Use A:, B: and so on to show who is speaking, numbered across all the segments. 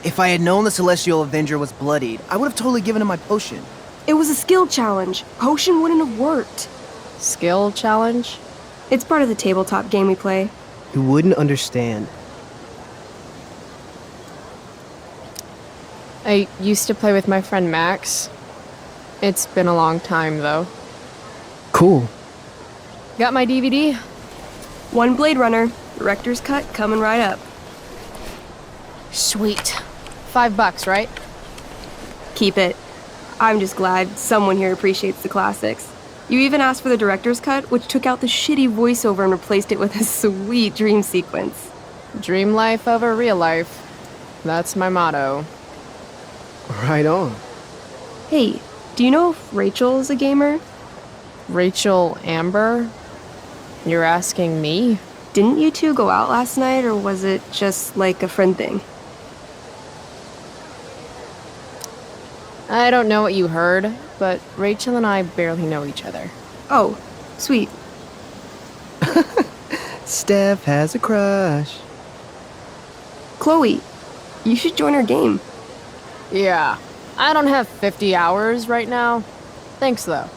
A: If I had known the Celestial Avenger was bloodied, I would have totally given him my potion.
B: It was a skill challenge. Potion wouldn't have worked.
C: Skill challenge?
B: It's part of the tabletop game we play.
A: You wouldn't understand.
C: I used to play with my friend Max. It's been a long time, though.
A: Cool.
C: Got my DVD?
B: One Blade Runner, director's cut coming right up.
C: Sweet. $5, right?
B: Keep it. I'm just glad someone here appreciates the classics. You even asked for the director's cut, which took out the shitty voiceover and replaced it with a sweet dream sequence.
C: Dream life over real life. That's my motto.
A: Right on.
B: Hey, do you know if Rachel is a gamer?
C: Rachel Amber? You're asking me?
B: Didn't you two go out last night, or was it just like a friend thing?
C: I don't know what you heard, but Rachel and I barely know each other.
B: Oh, sweet.
A: Steph has a crush.
B: Chloe, you should join our game.
C: Yeah, I don't have 50 hours right now. Thanks, though.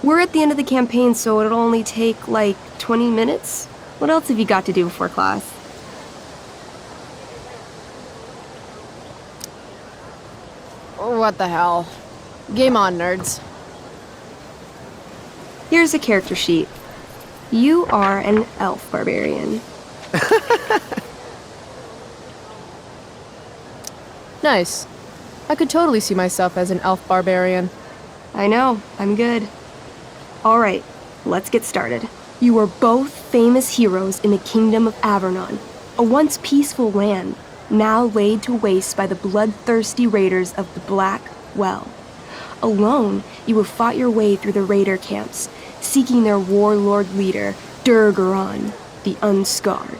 B: We're at the end of the campaign, so it'll only take, like, 20 minutes. What else have you got to do before class?
C: What the hell? Game on, nerds.
B: Here's a character sheet. You are an elf barbarian.
C: Nice. I could totally see myself as an elf barbarian.
B: I know, I'm good. Alright, let's get started. You are both famous heroes in the kingdom of Avernon, a once peaceful land, now laid to waste by the bloodthirsty raiders of the Black Well. Alone, you have fought your way through the raider camps, seeking their warlord leader, Durgaron, the Unscarred.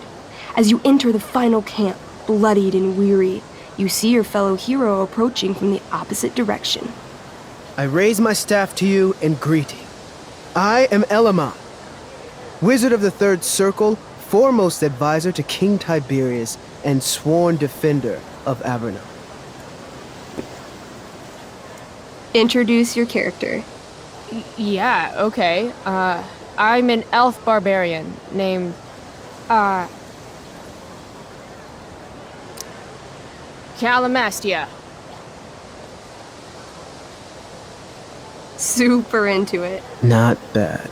B: As you enter the final camp, bloodied and weary, you see your fellow hero approaching from the opposite direction.
A: I raise my staff to you in greeting. I am Elamon, Wizard of the Third Circle, foremost advisor to King Tiberius, and sworn defender of Avernon.
B: Introduce your character.
C: Yeah, okay. I'm an elf barbarian named, Calamastia.
B: Super into it.
A: Not bad.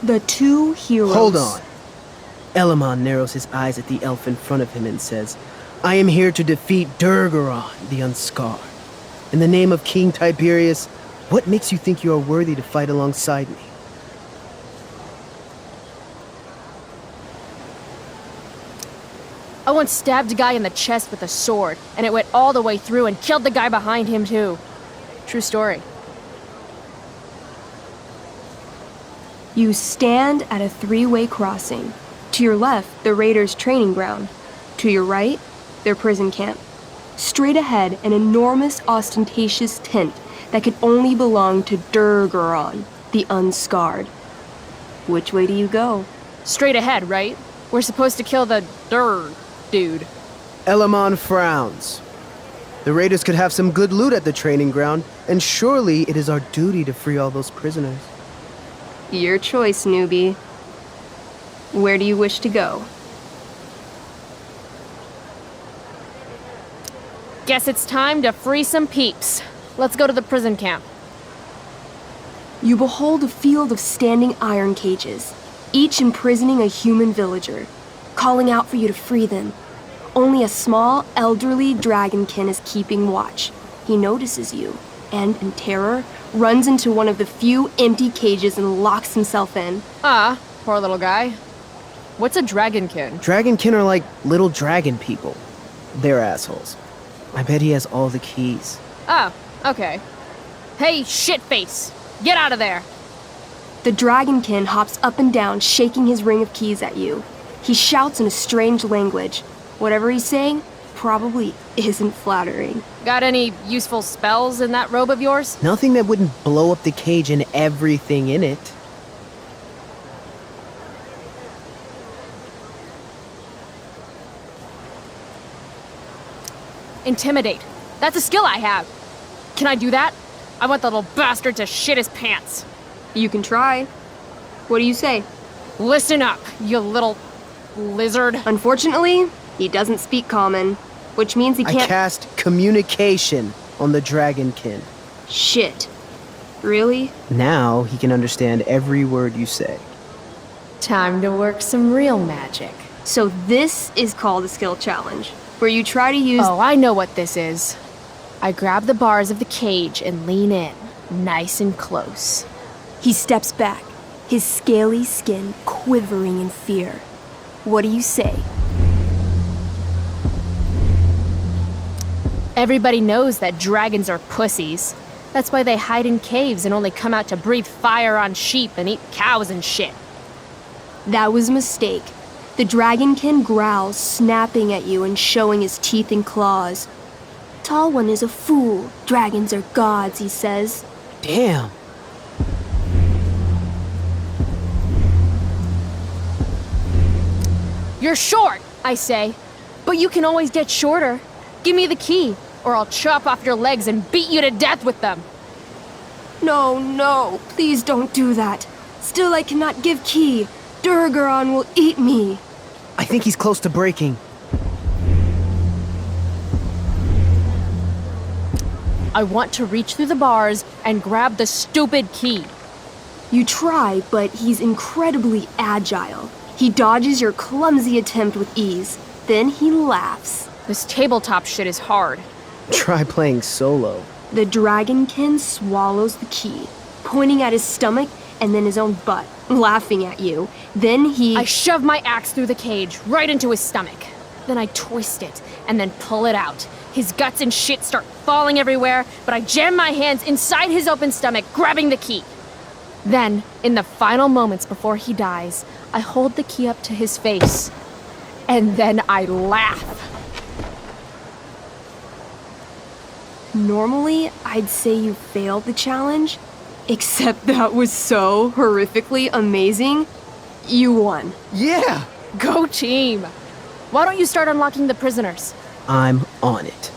B: The two heroes.
A: Hold on. Elamon narrows his eyes at the elf in front of him and says, I am here to defeat Durgaron, the Unscarred. In the name of King Tiberius, what makes you think you are worthy to fight alongside me?
C: I once stabbed a guy in the chest with a sword, and it went all the way through and killed the guy behind him, too. True story.
B: You stand at a three-way crossing. To your left, the raiders' training ground. To your right, their prison camp. Straight ahead, an enormous, ostentatious tent that could only belong to Durgaron, the Unscarred. Which way do you go?
C: Straight ahead, right? We're supposed to kill the dude.
A: Elamon frowns. The raiders could have some good loot at the training ground, and surely it is our duty to free all those prisoners.
B: Your choice, newbie. Where do you wish to go?
C: Guess it's time to free some peeps. Let's go to the prison camp.
B: You behold a field of standing iron cages, each imprisoning a human villager, calling out for you to free them. Only a small, elderly dragonkin is keeping watch. He notices you, and in terror, runs into one of the few empty cages and locks himself in.
C: Ah, poor little guy. What's a dragonkin?
A: Dragonkin are like little dragon people. They're assholes. I bet he has all the keys.
C: Oh, okay. Hey, shitface! Get out of there!
B: The dragonkin hops up and down, shaking his ring of keys at you. He shouts in a strange language. Whatever he's saying probably isn't flattering.
C: Got any useful spells in that robe of yours?
A: Nothing that wouldn't blow up the cage and everything in it.
C: Intimidate. That's a skill I have. Can I do that? I want the little bastard to shit his pants.
B: You can try. What do you say?
C: Listen up, you little lizard.
B: Unfortunately, he doesn't speak common, which means he
A: I
B: can't.
A: cast communication on the dragonkin.
B: Shit. Really?
A: Now he can understand every word you say.
C: Time to work some real magic.
B: So this is called a skill challenge, where you try to use.
C: Oh, I know what this is. I grab the bars of the cage and lean in, nice and close.
B: He steps back, his scaly skin quivering in fear. What do you say?
C: Everybody knows that dragons are pussies. That's why they hide in caves and only come out to breathe fire on sheep and eat cows and shit.
B: That was a mistake. The dragonkin growls, snapping at you and showing his teeth and claws. Tall One is a fool. Dragons are gods, he says.
A: Damn.
C: You're short, I say. But you can always get shorter. Give me the key, or I'll chop off your legs and beat you to death with them.
B: No, please don't do that. Still, I cannot give key. Durgaron will eat me.
A: I think he's close to breaking.
C: I want to reach through the bars and grab the stupid key.
B: You try, but he's incredibly agile. He dodges your clumsy attempt with ease. Then he laughs.
C: This tabletop shit is hard.
A: Try playing solo.
B: The dragonkin swallows the key, pointing at his stomach and then his own butt, laughing at you. Then
C: I shove my axe through the cage, right into his stomach. Then I twist it, and then pull it out. His guts and shit start falling everywhere, but I jam my hands inside his open stomach, grabbing the key. Then, in the final moments before he dies, I hold the key up to his face. And then I laugh.
B: Normally, I'd say you failed the challenge, except that was so horrifically amazing. You won.
A: Yeah!
C: Go team! Why don't you start unlocking the prisoners?
A: I'm on it.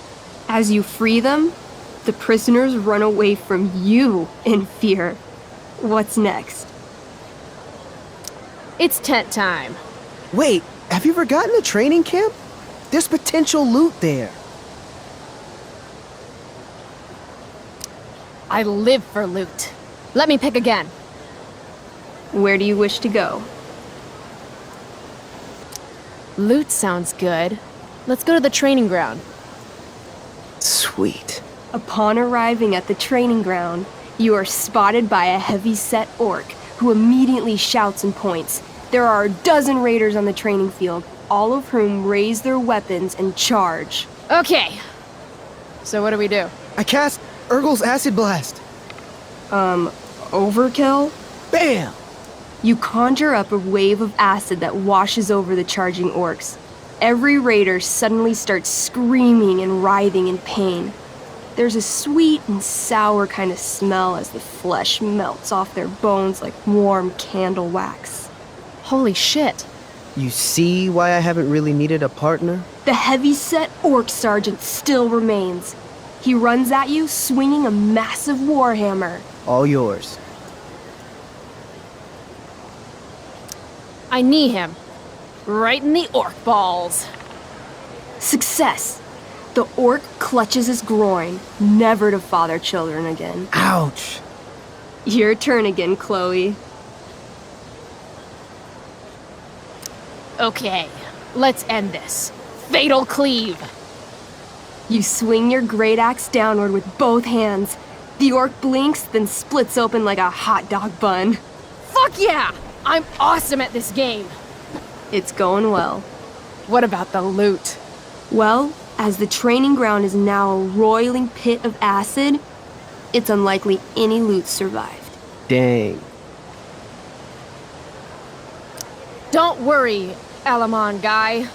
B: As you free them, the prisoners run away from you in fear. What's next?
C: It's tent time.
A: Wait, have you forgotten the training camp? There's potential loot there.
C: I live for loot. Let me pick again.
B: Where do you wish to go?
C: Loot sounds good. Let's go to the training ground.
A: Sweet.
B: Upon arriving at the training ground, you are spotted by a heavy-set orc who immediately shouts and points. There are a dozen raiders on the training field, all of whom raise their weapons and charge.
C: Okay. So what do we do?
A: I cast Urgel's Acid Blast.
B: Overkill?
A: Bam!
B: You conjure up a wave of acid that washes over the charging orcs. Every raider suddenly starts screaming and writhing in pain. There's a sweet and sour kind of smell as the flesh melts off their bones like warm candle wax.
C: Holy shit.
A: You see why I haven't really needed a partner?
B: The heavy-set orc sergeant still remains. He runs at you, swinging a massive warhammer.
A: All yours.
C: I knee him. Right in the orc balls.
B: Success! The orc clutches his groin, never to father children again.
A: Ouch!
B: Your turn again, Chloe.
C: Okay, let's end this. Fatal cleave.
B: You swing your great axe downward with both hands. The orc blinks, then splits open like a hot dog bun.
C: Fuck yeah! I'm awesome at this game.
B: It's going well.
C: What about the loot?
B: Well, as the training ground is now a roiling pit of acid, it's unlikely any loot survived.
A: Dang.
C: Don't worry, Elamon guy.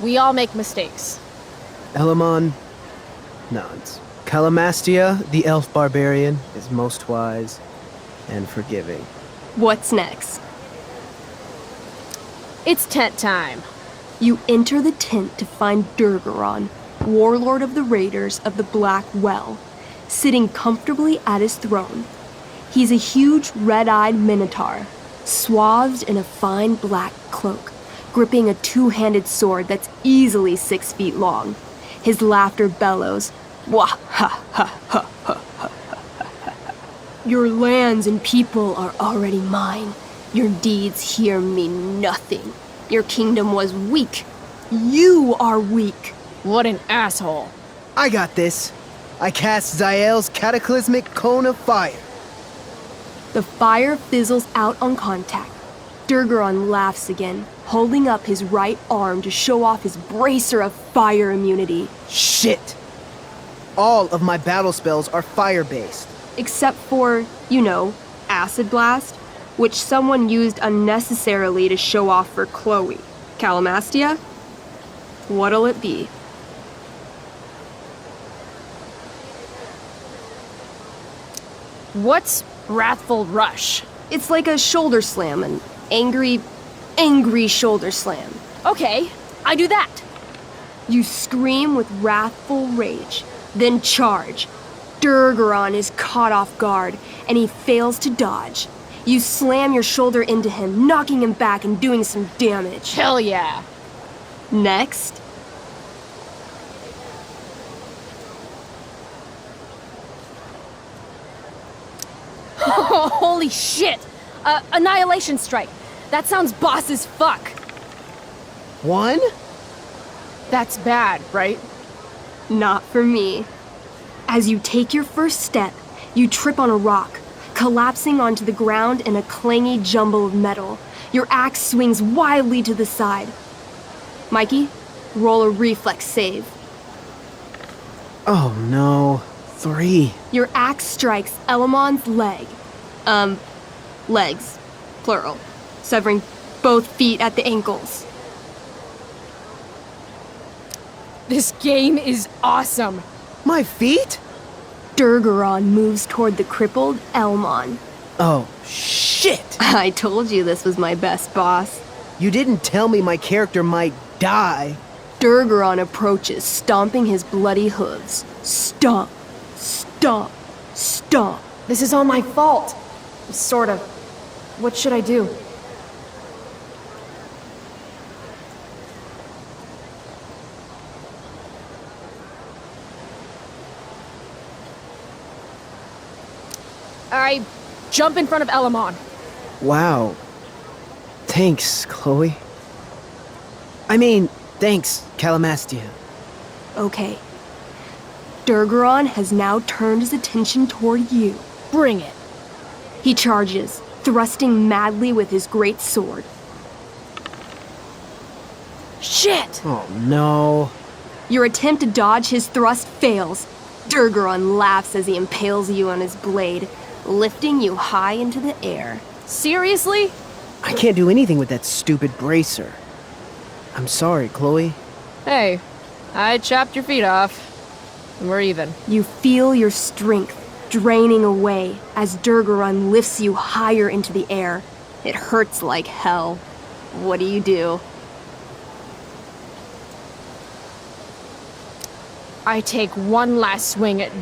C: We all make mistakes.
A: Elamon nods. Calamastia, the elf barbarian, is most wise and forgiving.
B: What's next?
C: It's tent time.
B: You enter the tent to find Durgaron. warlord of the Raiders of the Black Well, sitting comfortably at his throne. He's a huge red-eyed minotaur, swathed in a fine black cloak, gripping a two-handed sword that's easily 6 feet long. His laughter bellows, "Wah ha ha ha ha ha ha. Your lands and people are already mine. Your deeds here mean nothing. Your kingdom was weak. You are weak."
C: What an asshole.
A: I got this. I cast Zael's cataclysmic cone of fire.
B: The fire fizzles out on contact. Durgaron laughs again, holding up his right arm to show off his bracer of fire immunity.
A: Shit! All of my battle spells are fire-based.
B: Except for, Acid Blast, which someone used unnecessarily to show off for Chloe. Calamastia? What'll it be?
C: What's Wrathful Rush?
B: It's like a shoulder slam, an angry shoulder slam.
C: Okay, I do that.
B: You scream with wrathful rage, then charge. Durgaron is caught off guard, and he fails to dodge. You slam your shoulder into him, knocking him back and doing some damage.
C: Hell yeah.
B: Next.
C: Holy shit! Annihilation Strike. That sounds boss as fuck.
A: One?
C: That's bad, right?
B: Not for me. As you take your first step, you trip on a rock, collapsing onto the ground in a clangy jumble of metal. Your axe swings wildly to the side. Mikey, roll a reflex save.
A: Oh no. 3.
B: Your axe strikes Elamon's leg. Legs. Plural. Severing both feet at the ankles.
C: This game is awesome.
A: My feet?
B: Durgaron moves toward the crippled Elmon.
A: Oh, shit!
B: I told you this was my best boss.
A: You didn't tell me my character might die.
B: Durgaron approaches, stomping his bloody hooves. Stomp, stomp, stomp.
C: This is all my fault. Sort of. What should I do? I jump in front of Elamon.
A: Wow. Thanks, Chloe. I mean, thanks, Calamastia.
B: Okay. Durgaron has now turned his attention toward you.
C: Bring it.
B: He charges, thrusting madly with his great sword.
C: Shit!
A: Oh no.
B: Your attempt to dodge his thrust fails. Durgaron laughs as he impales you on his blade, lifting you high into the air.
C: Seriously?
A: I can't do anything with that stupid bracer. I'm sorry, Chloe.
C: Hey, I chopped your feet off. We're even.
B: You feel your strength draining away as Durgaron lifts you higher into the air. It hurts like hell. What do?
C: I take one last swing at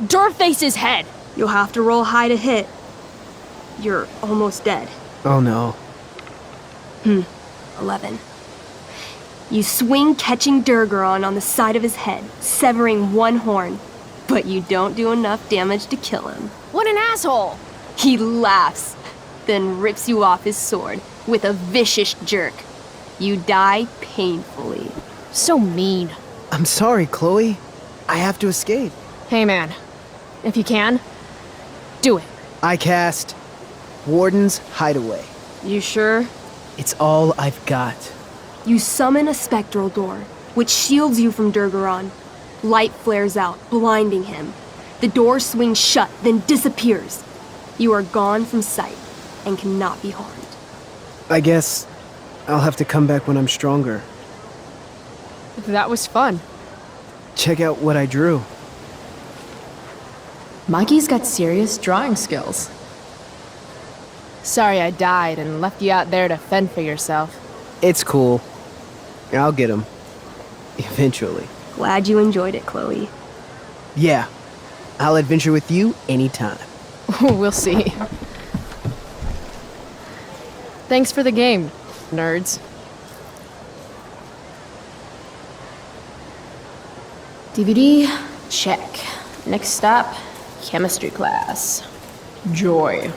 C: Durface's head.
B: You'll have to roll high to hit. You're almost dead.
A: Oh no.
B: 11. You swing, catching Durgaron on the side of his head, severing one horn, but you don't do enough damage to kill him.
C: What an asshole!
B: He laughs, then rips you off his sword with a vicious jerk. You die painfully.
C: So mean.
A: I'm sorry, Chloe. I have to escape.
C: Hey man, if you can, do it.
A: I cast Warden's Hideaway.
B: You sure?
A: It's all I've got.
B: You summon a spectral door, which shields you from Durgaron. Light flares out, blinding him. The door swings shut, then disappears. You are gone from sight and cannot be harmed.
A: I guess I'll have to come back when I'm stronger.
C: That was fun.
A: Check out what I drew.
D: Mikey's got serious drawing skills.
C: Sorry I died and left you out there to fend for yourself.
A: It's cool. I'll get him. Eventually.
B: Glad you enjoyed it, Chloe.
A: Yeah. I'll adventure with you anytime.
C: We'll see. Thanks for the game, nerds. DVD, check. Next stop, chemistry class. Joy.